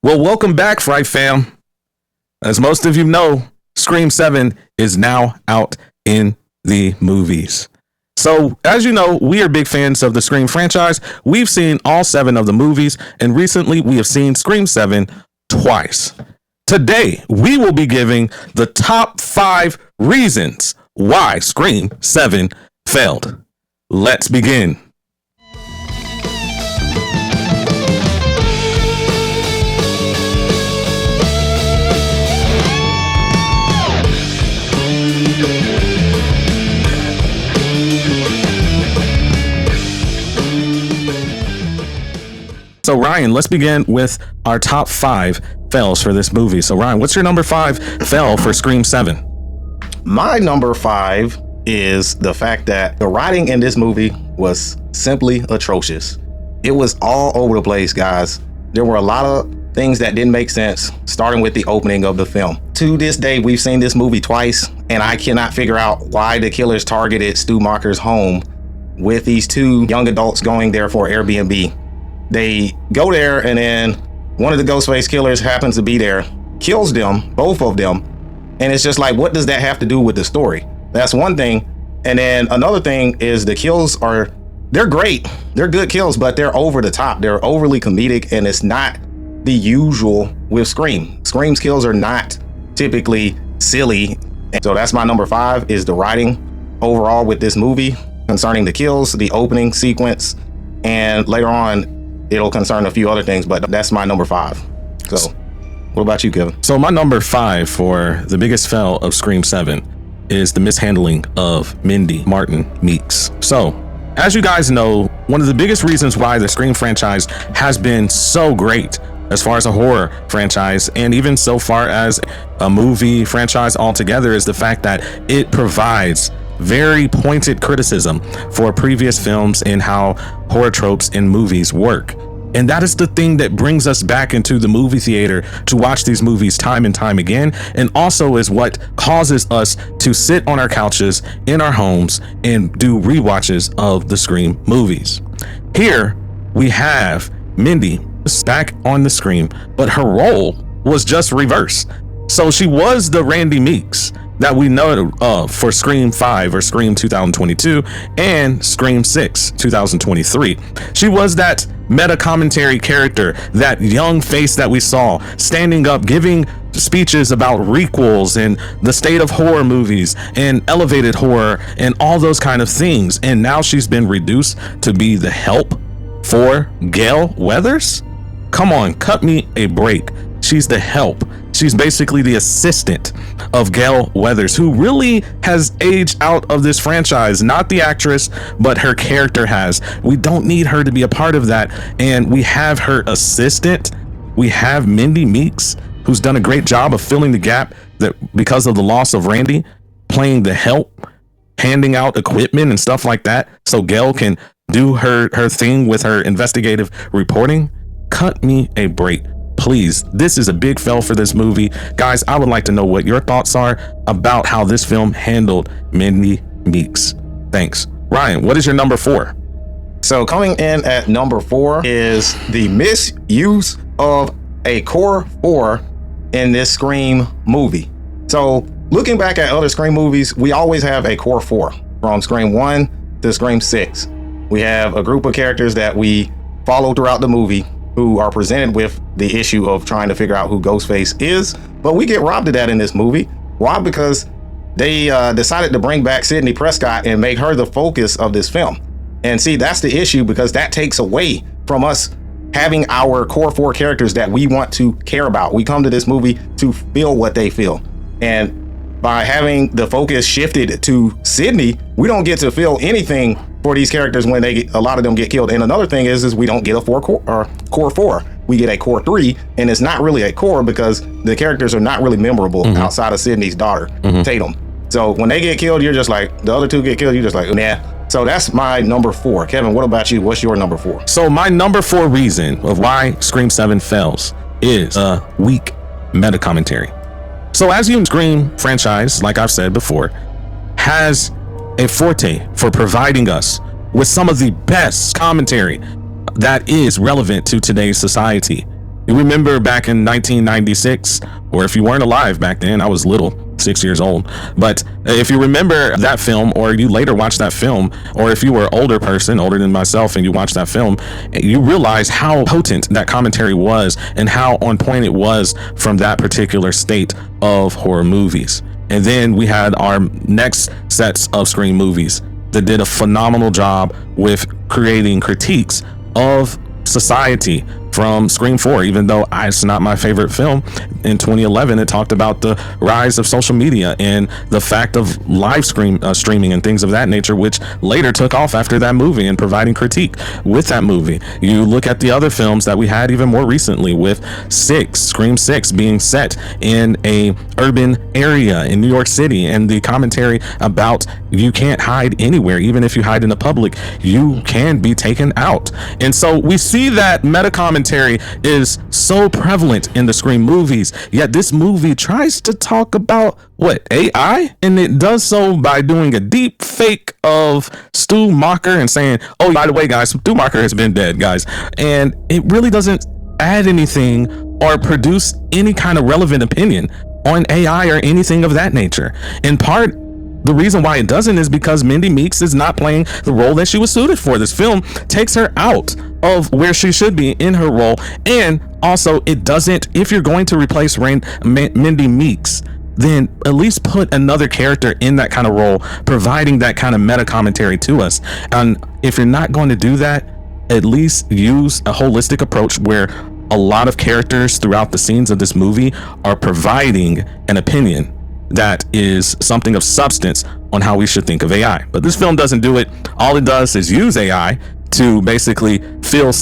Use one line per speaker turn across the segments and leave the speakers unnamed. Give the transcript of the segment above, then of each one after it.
Well, welcome back, Fright Fam. As most of you know, Scream 7 is now out in the movies. So, as you know, we are big fans of the Scream franchise. We've seen all 7 of the movies, and recently we have seen Scream 7 twice. Today, we will be giving the top 5 reasons why Scream 7 failed. Let's begin. So Ryan, let's begin with our top 5 fails for this movie. So Ryan, what's your number 5 fail for Scream 7?
My number 5 is the fact that the writing in this movie was simply atrocious. It was all over the place, guys. There were a lot of things that didn't make sense, starting with the opening of the film. To this day, we've seen this movie twice, and I cannot figure out why the killers targeted Stu Macher's home with these 2 young adults going there for Airbnb. They go there, and then one of the Ghostface killers happens to be there, kills them, both of them. And it's just like, what does that have to do with the story? That's one thing. And then another thing is the kills they're great. They're good kills, but they're over the top. They're overly comedic, and it's not the usual with Scream. Scream's kills are not typically silly. And so that's my number 5, is the writing overall with this movie concerning the kills, the opening sequence, and later on, it'll concern a few other things, but that's my number 5. So what about you, Kevin?
So my number 5 for the biggest fail of Scream 7 is the mishandling of Mindy, Martin-Meeks. So as you guys know, one of the biggest reasons why the Scream franchise has been so great as far as a horror franchise, and even so far as a movie franchise altogether, is the fact that it provides very pointed criticism for previous films and how horror tropes in movies work. And that is the thing that brings us back into the movie theater to watch these movies time and time again, and also is what causes us to sit on our couches in our homes and do rewatches of the Scream movies. Here we have Mindy back on the Scream, but her role was just reversed. So she was the Randy Meeks that we know for Scream 5 or Scream 2022 and Scream 6 2023. She was that meta commentary character, that young face that we saw standing up giving speeches about requels and the state of horror movies and elevated horror and all those kind of things. And now she's been reduced to be the help for Gale Weathers. Come on, cut me a break. She's the help. She's basically the assistant of Gale Weathers, who really has aged out of this franchise. Not the actress, but her character has. We don't need her to be a part of that. And we have her assistant. We have Mindy Meeks, who's done a great job of filling the gap that because of the loss of Randy, playing the help, handing out equipment and stuff like that, so Gale can do her thing with her investigative reporting. Cut me a break, please. This is a big fail for this movie. Guys, I would like to know what your thoughts are about how this film handled Mindy Meeks. Thanks. Ryan, what is your number 4?
So coming in at number 4 is the misuse of a core 4 in this Scream movie. So looking back at other Scream movies, we always have a core 4 from Scream 1 to Scream 6. We have a group of characters that we follow throughout the movie who are presented with the issue of trying to figure out who Ghostface is. But we get robbed of that in this movie. Robbed because they decided to bring back Sidney Prescott and make her the focus of this film. And see, that's the issue, because that takes away from us having our core 4 characters that we want to care about. We come to this movie to feel what they feel. And by having the focus shifted to Sidney, we don't get to feel anything for these characters when a lot of them get killed. And another thing is we don't get a core 4. We get a core 3, and it's not really a core because the characters are not really memorable outside of Sidney's daughter, Tatum. So when they get killed, you're just like, the other 2 get killed, you're just like, nah. So that's my number 4. Kevin, what about you? What's your number 4?
So my number 4 reason of why Scream 7 fails is a weak meta commentary. So as you Scream franchise, like I've said before, has a forte for providing us with some of the best commentary that is relevant to today's society. You remember back in 1996, or if you weren't alive back then, I was little, 6 years old. But if you remember that film, or you later watched that film, or if you were an older person, older than myself, and you watched that film, you realize how potent that commentary was and how on point it was from that particular state of horror movies. And then we had our next sets of Scream movies that did a phenomenal job with creating critiques of society from Scream 4, even though it's not my favorite film. In 2011, it talked about the rise of social media and the fact of live streaming and things of that nature, which later took off after that movie and providing critique with that movie. You look at the other films that we had even more recently with Scream 6 being set in a urban area in New York City, and the commentary about you can't hide anywhere. Even if you hide in the public, you can be taken out. And so we see that meta commentary is so prevalent in the Scream movies, yet this movie tries to talk about AI, and it does so by doing a deep fake of Stu Macher and saying, oh, by the way, guys, Stu Macher has been dead, guys. And it really doesn't add anything or produce any kind of relevant opinion on AI or anything of that nature. In part, the reason why it doesn't is because Mindy Meeks is not playing the role that she was suited for. This film takes her out of where she should be in her role. And also, it doesn't, if you're going to replace Mindy Meeks, then at least put another character in that kind of role, providing that kind of meta commentary to us. And if you're not going to do that, at least use a holistic approach where a lot of characters throughout the scenes of this movie are providing an opinion that is something of substance on how we should think of AI. But this film doesn't do it. All it does is use AI to basically fill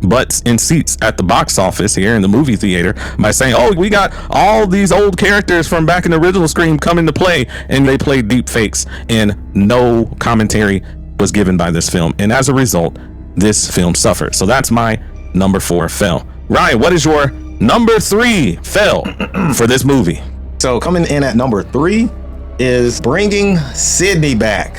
butts in seats at the box office here in the movie theater by saying, oh, we got all these old characters from back in the original Scream come into play, and they played deep fakes, and no commentary was given by this film. And as a result, this film suffered. So that's my number 4 fail. Ryan, what is your number 3 fail for this movie?
So coming in at number 3 is bringing Sidney back.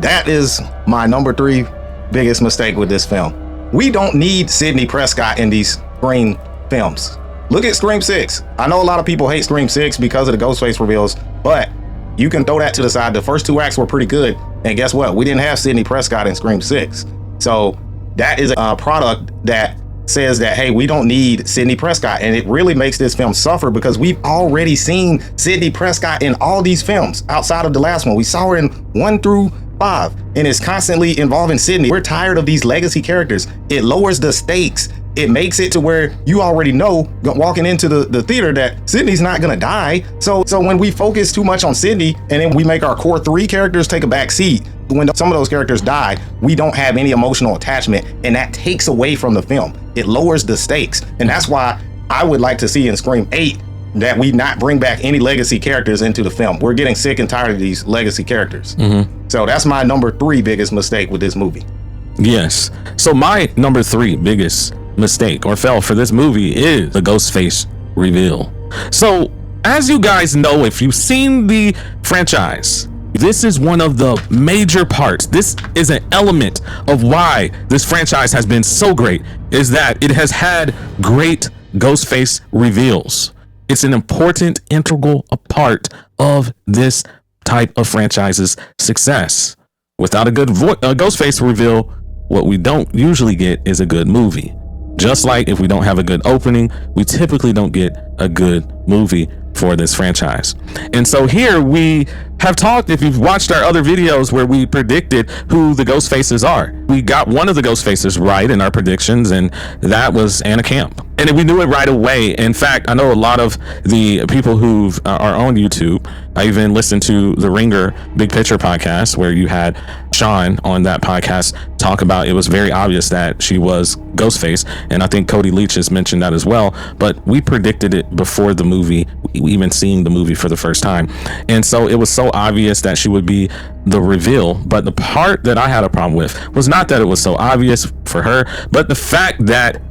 That is my number 3 biggest mistake with this film. We don't need Sidney Prescott in these Scream films. Look at Scream 6. I know a lot of people hate Scream 6 because of the Ghostface reveals, but you can throw that to the side. The first 2 acts were pretty good. And guess what? We didn't have Sidney Prescott in Scream 6. So that is a product that says that, hey, we don't need Sidney Prescott. And it really makes this film suffer because we've already seen Sidney Prescott in all these films outside of the last one. We saw her in 1 through 5, and it's constantly involving Sidney. We're tired of these legacy characters. It lowers the stakes. It makes it to where you already know walking into the theater that Sidney's not gonna die. So when we focus too much on Sidney and then we make our core 3 characters take a back seat, when some of those characters die, we don't have any emotional attachment, and that takes away from the film. It lowers the stakes. And that's why I would like to see in Scream 8 that we not bring back any legacy characters into the film. We're getting sick and tired of these legacy characters. So that's my number 3 biggest mistake with this movie.
Yes. So my number 3 biggest mistake or fail for this movie is the Ghostface reveal. So as you guys know, if you've seen the franchise, this is one of the major parts. This is an element of why this franchise has been so great, is that it has had great Ghostface reveals. It's an important, integral part of this type of franchise's success. Without a good Ghostface reveal, what we don't usually get is a good movie. Just like if we don't have a good opening, we typically don't get a good movie for this franchise. And so here we have talked, if you've watched our other videos where we predicted who the ghost faces are, we got one of the ghost faces right in our predictions, and that was Anna Camp. And we knew it right away. In fact, I know a lot of the people who are on YouTube, I even listened to the Ringer Big Picture podcast where you had Sean on that podcast talk about it was very obvious that she was Ghostface, and I think Cody Leach has mentioned that as well. But we predicted it before the movie, even seeing the movie for the first time, and so it was so obvious that she would be the reveal. But the part that I had a problem with was not that it was so obvious for her, but the fact that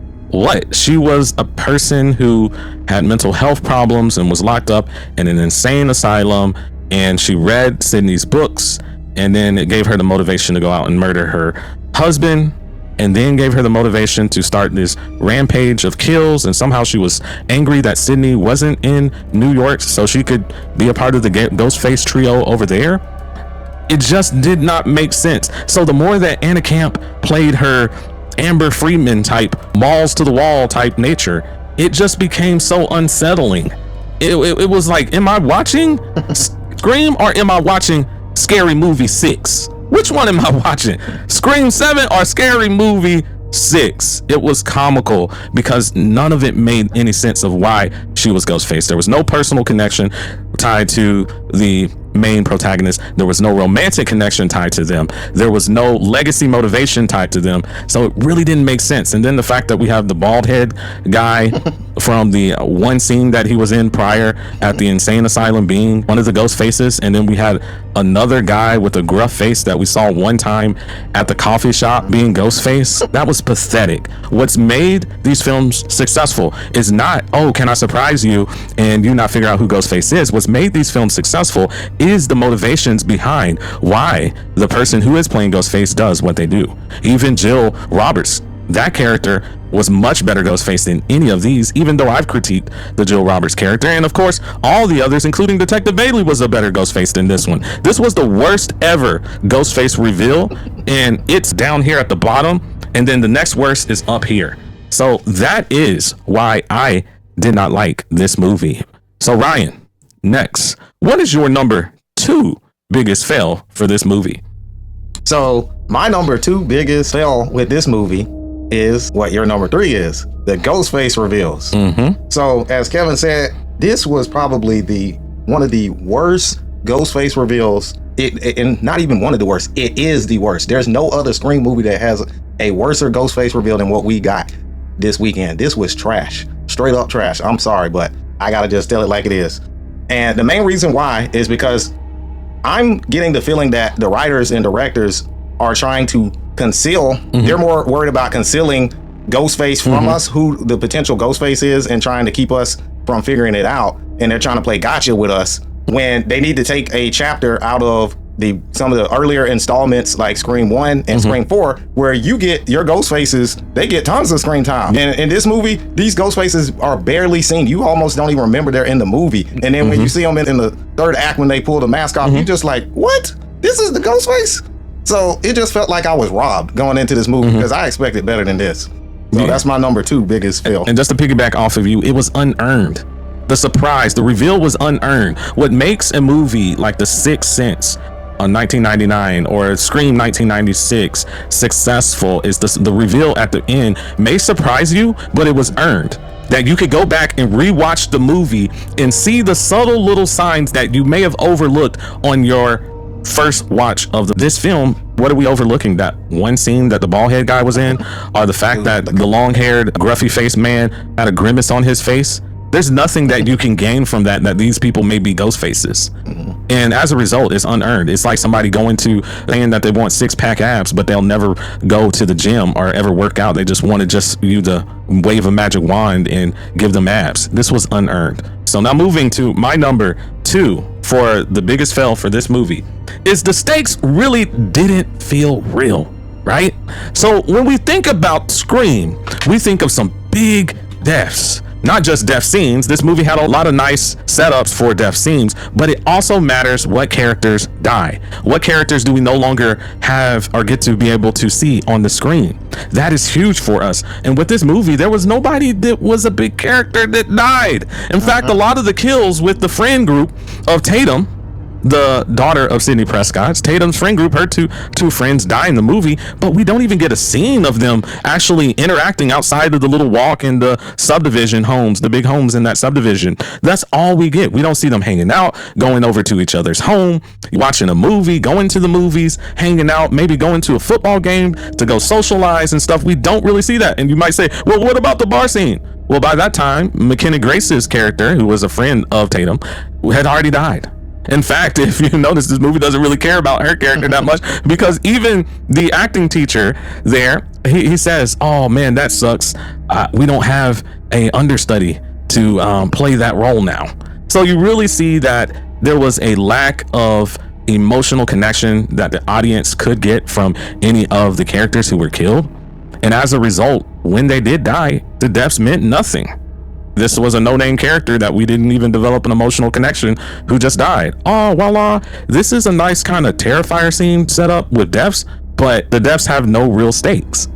she was a person who had mental health problems and was locked up in an insane asylum, and she read Sidney's books, and then it gave her the motivation to go out and murder her husband and then gave her the motivation to start this rampage of kills. And somehow she was angry that Sidney wasn't in New York so she could be a part of the Ghostface trio over there. It just did not make sense. So the more that Anna Camp played her Amber Freeman type, balls to the wall type nature, it just became so unsettling. It was like, am I watching Scream or am I watching Scary Movie 6? Which one am I watching? Scream 7 or Scary Movie 6? It was comical because none of it made any sense of why she was Ghostface. There was no personal connection tied to the main protagonist. There was no romantic connection tied to them. There was no legacy motivation tied to them. So it really didn't make sense. And then the fact that we have the bald head guy from the one scene that he was in prior at the insane asylum being one of the ghost faces, and then we had another guy with a gruff face that we saw one time at the coffee shop being Ghostface. That was pathetic. What's made these films successful is not, oh, can I surprise you and you not figure out who Ghostface is. What's made these films successful is the motivations behind why the person who is playing Ghostface does what they do. Even Jill Roberts, that character was much better Ghostface than any of these, even though I've critiqued the Jill Roberts character. And of course, all the others, including Detective Bailey, was a better Ghostface than this one. This was the worst ever Ghostface reveal, and it's down here at the bottom, and then the next worst is up here. So that is why I did not like this movie. So Ryan, next, what is your number 2 biggest fail for this movie?
So my number 2 biggest fail with this movie is what your number 3 is, the Ghostface reveals. So as Kevin said, this was probably one of the worst Ghostface reveals. And not even one of the worst, it is the worst. There's no other Scream movie that has a worser Ghostface reveal than what we got this weekend. This was trash, straight up trash. I'm sorry, but I gotta just tell it like it is. And the main reason why is because I'm getting the feeling that the writers and directors are trying to conceal. They're more worried about concealing Ghostface from us, who the potential Ghostface is, and trying to keep us from figuring it out. And they're trying to play gotcha with us when they need to take a chapter out of some of the earlier installments like Scream 1 and Scream 4, where you get your Ghostfaces, they get tons of screen time. And in this movie, these Ghostfaces are barely seen. You almost don't even remember they're in the movie. And then when you see them in the third act, when they pull the mask off, you just like, what? This is the Ghostface? So it just felt like I was robbed going into this movie because I expected better than this. So that's my number 2 biggest fail.
And just to piggyback off of you, it was unearned. The surprise, the reveal was unearned. What makes a movie like The Sixth Sense on 1999 or Scream 1996 successful is the reveal at the end may surprise you, but it was earned. That you could go back and rewatch the movie and see the subtle little signs that you may have overlooked on your first watch of this film. What are we overlooking? That one scene that the bald head guy was in, or the fact that the long-haired, gruffy-faced man had a grimace on his face? There's nothing that you can gain from that these people may be ghost faces. And as a result, it's unearned. It's like somebody going to saying that they want 6-pack abs, but they'll never go to the gym or ever work out. They just wanted you to wave a magic wand and give them abs. This was unearned. So now moving to my number 2 for the biggest fail for this movie is the stakes really didn't feel real, right? So when we think about Scream, we think of some big deaths. Not just death scenes. This movie had a lot of nice setups for death scenes, but it also matters what characters die. What characters do we no longer have or get to be able to see on the screen? That is huge for us. And with this movie, there was nobody that was a big character that died. In fact, a lot of the kills with the friend group of Tatum, the daughter of Sidney Prescott's, Tatum's friend group, her two friends die in the movie, but we don't even get a scene of them actually interacting outside of the little walk in the subdivision homes, the big homes in that subdivision. That's all we get. We don't see them hanging out, going over to each other's home, watching a movie, going to the movies, hanging out, maybe going to a football game to go socialize and stuff. We don't really see that. And you might say, well, what about the bar scene? Well, by that time, McKenna Grace's character, who was a friend of Tatum, had already died. In fact, if you notice, this movie doesn't really care about her character that much, because even the acting teacher there, he says, oh man, that sucks. We don't have a understudy to play that role now. So you really see that there was a lack of emotional connection that the audience could get from any of the characters who were killed. And as a result, when they did die, the deaths meant nothing. This was a no-name character that we didn't even develop an emotional connection who just died. Oh, voila. This is a nice kind of Terrifier scene set up with deaths, but the deaths have no real stakes.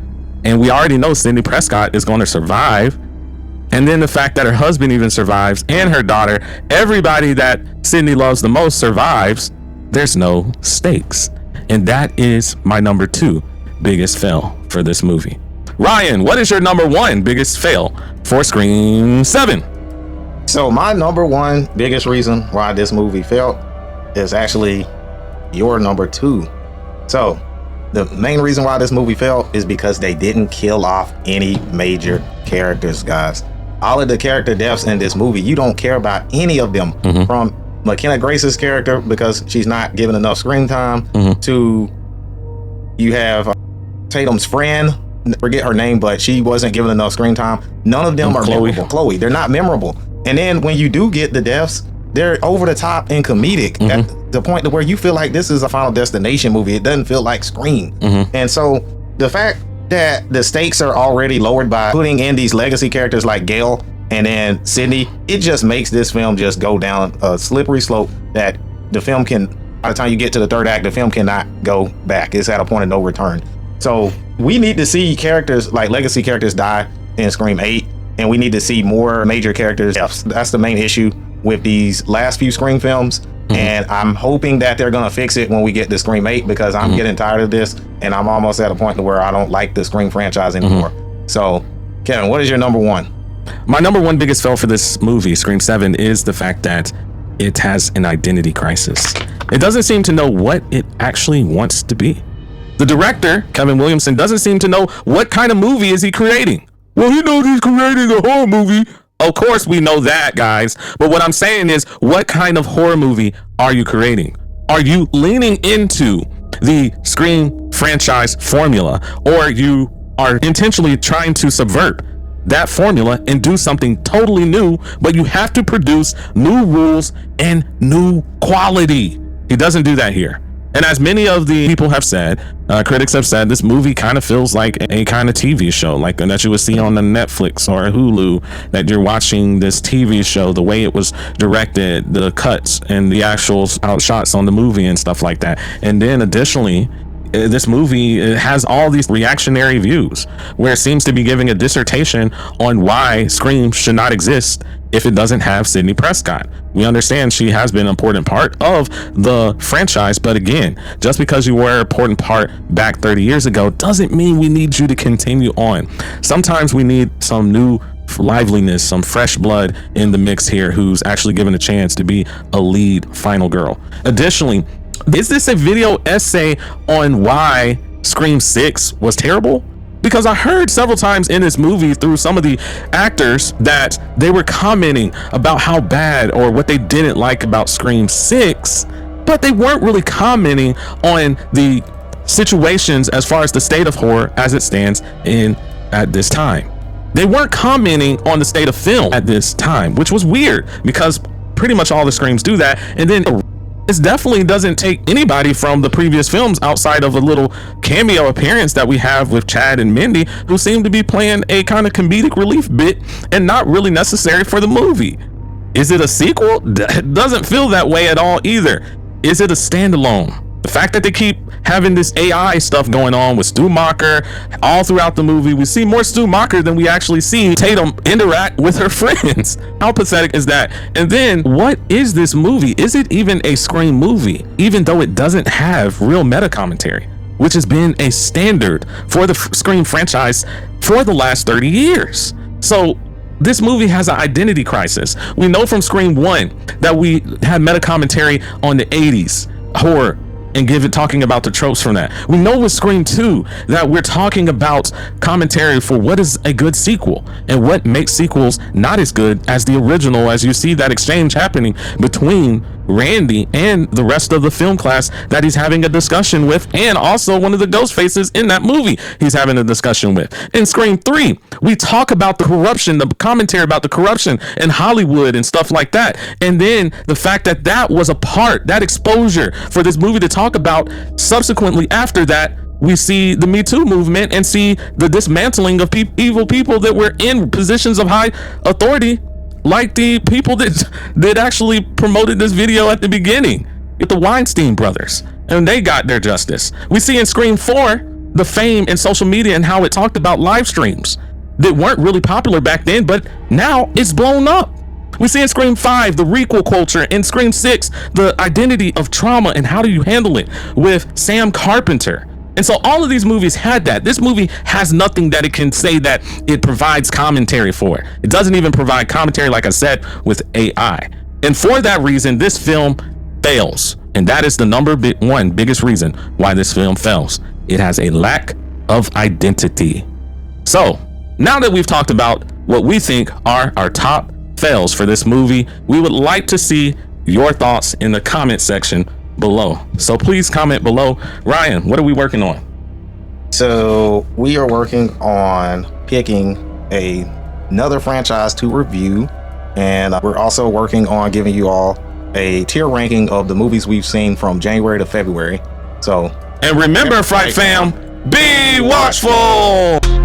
And we already know Sidney Prescott is going to survive. And then the fact that her husband even survives and her daughter, everybody that Sidney loves the most survives. There's no stakes. And that is my number 2 biggest fail for this movie. Ryan, what is your number 1 biggest fail for Scream 7?
So my number 1 biggest reason why this movie failed is actually your number 2. So the main reason why this movie failed is because they didn't kill off any major characters, guys. All of the character deaths in this movie, you don't care about any of them. From McKenna Grace's character, because she's not given enough screen time, to you have Tatum's friend, forget her name, but she wasn't given enough screen time. None of them are memorable. Chloe, they're not memorable. And then when you do get the deaths, they're over the top and comedic at the point to where you feel like this is a Final Destination movie. It doesn't feel like Scream. And so the fact that the stakes are already lowered by putting in these legacy characters like Gail and then Sidney, it just makes this film just go down a slippery slope that the film can, by the time you get to the third act, the film cannot go back. It's at a point of no return. So we need to see characters like legacy characters die in Scream 8, and we need to see more major characters. That's the main issue with these last few Scream films. And I'm hoping that they're gonna fix it when we get to Scream 8, because I'm getting tired of this, and I'm almost at a point where I don't like the Scream franchise anymore. So Kevin, what is your number 1?
My number 1 biggest fail for this movie, Scream 7, is the fact that it has an identity crisis. It doesn't seem to know what it actually wants to be. The director, Kevin Williamson, doesn't seem to know what kind of movie is he creating. Well, he knows he's creating a horror movie. Of course we know that, guys. But what I'm saying is, what kind of horror movie are you creating? Are you leaning into the Scream franchise formula, or you are intentionally trying to subvert that formula and do something totally new, but you have to produce new rules and new quality? He doesn't do that here. And as many of the people have said, critics have said, this movie kind of feels like a kind of TV show, like that you would see on the Netflix or Hulu, that you're watching this TV show, the way it was directed, the cuts and the actual shots on the movie and stuff like that. And then additionally, this movie has all these reactionary views where it seems to be giving a dissertation on why Scream should not exist if it doesn't have Sidney Prescott. We understand she has been an important part of the franchise, but again, just because you were an important part back 30 years ago doesn't mean we need you to continue on. Sometimes we need some new liveliness, some fresh blood in the mix here who's actually given a chance to be a lead final girl. Additionally, is this a video essay on why Scream 6 was terrible? Because I heard several times in this movie through some of the actors that they were commenting about how bad or what they didn't like about Scream 6, but they weren't really commenting on the situations as far as the state of horror as it stands in at this time. They weren't commenting on the state of film at this time, which was weird because pretty much all the Screams do that. And then this definitely doesn't take anybody from the previous films outside of a little cameo appearance that we have with Chad and Mindy, who seem to be playing a kind of comedic relief bit and not really necessary for the movie. Is it a sequel? It doesn't feel that way at all either. Is it a standalone? The fact that they keep having this AI stuff going on with Stu Macher all throughout the movie, we see more Stu Macher than we actually see Tatum interact with her friends. How pathetic is that? And then what is this movie? Is it even a Scream movie, even though it doesn't have real meta commentary, which has been a standard for the Scream franchise for the last 30 years? So this movie has an identity crisis. We know from Scream 1 that we had meta commentary on the 80s horror and talking about the tropes from that. We know with Scream 2 that we're talking about commentary for what is a good sequel and what makes sequels not as good as the original, as you see that exchange happening between Randy and the rest of the film class that he's having a discussion with, and also one of the Ghostfaces in that movie he's having a discussion with. In Scream 3, we talk about the corruption, the commentary about the corruption in Hollywood and stuff like that. And then the fact that was a part, that exposure for this movie to talk about subsequently after that we see the Me Too movement and see the dismantling of evil people that were in positions of high authority, like the people that actually promoted this video at the beginning, the Weinstein brothers, and they got their justice. We see in Scream 4 the fame in social media and how it talked about live streams that weren't really popular back then, but now it's blown up. We see in Scream 5 the requel culture, in Scream 6 the identity of trauma and how do you handle it with Sam Carpenter. And so all of these movies had that. This movie has nothing that it can say that it provides commentary for. It doesn't even provide commentary, like I said, with AI. And for that reason, this film fails. And that is the one biggest reason why this film fails. It has a lack of identity. So now that we've talked about what we think are our top fails for this movie, we would like to see your thoughts in the comment section below. So please comment below. Ryan, what are we working on?
So we are working on picking another franchise to review, and we're also working on giving you all a tier ranking of the movies we've seen from January to February. So,
and remember, Fright Fam, be watchful.